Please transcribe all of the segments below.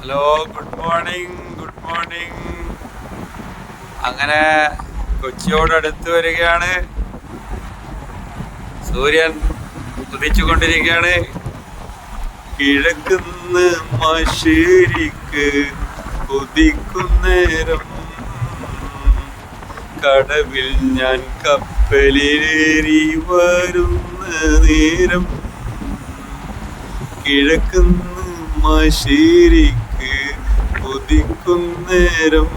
Hello, good morning. Good morning. അങ്ങനെ കൊച്ചിയോടടുത്ത് വരികയാണ്. സൂര്യൻ ഉദിച്ചുകൊണ്ടിരിക്കുകയാണ്. കിഴക്കുന്ന് മശേരിക്ക് ഉദിക്കുന്നേരം കടവിൽ ഞാൻ കപ്പലിലേറി വരുന്ന നേരം കിഴക്കുന്ന് മശേരിക്ക് ഉദിക്കുന്നേരം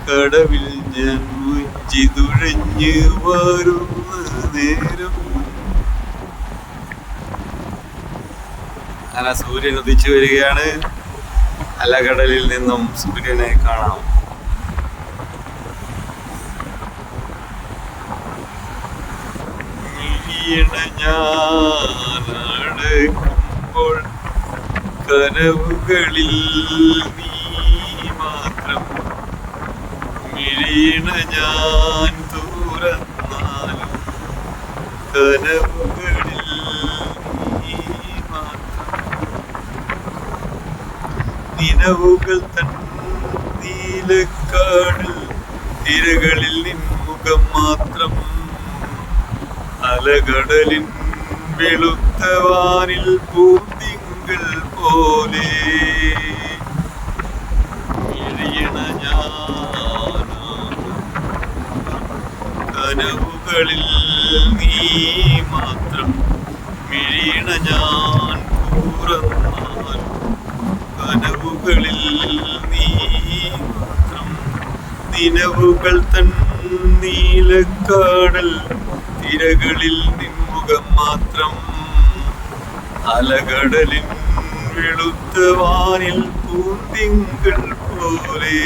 കടവിൽ ഞാൻ മുഞ്ചി തുഴഞ്ഞ് വരുന്ന നേരം. അങ്ങനെ സൂര്യൻ ഉദിച്ചു വരികയാണ്. അലകടലിൽ നിന്നും സൂര്യനെ കാണാം. ഞാനടക്കുമ്പോൾ കനവുകളിൽ നീ മാത്രം, മിഴീണ ഞാൻ തുറന്നാലും കനവുകളിൽ നീ മാത്രം. നിലവുകൾ തൻ നീലക്കാടിൽ തിരകളിൽ നിൻമുഖം മാത്രം. അലകടലിൻ വെളുത്തവാനിൽ പൂത്തിങ്കൾ പോലെ ഇഴിയണ ഞാൻ കനവുകളിൽ നീ മാത്രം. മിഴിയണ ഞാൻ തുറന്നാലും കനവുകളിൽ നീ മാത്രം. നിലവുകൾ തൻ നീലക്കാടൽ തിരകളിൽ നിൻമുഖം മാത്രം. അലകടലിൻ വെളുത്ത വാനിൽ പൂന്തിങ്കൾ പോലെ.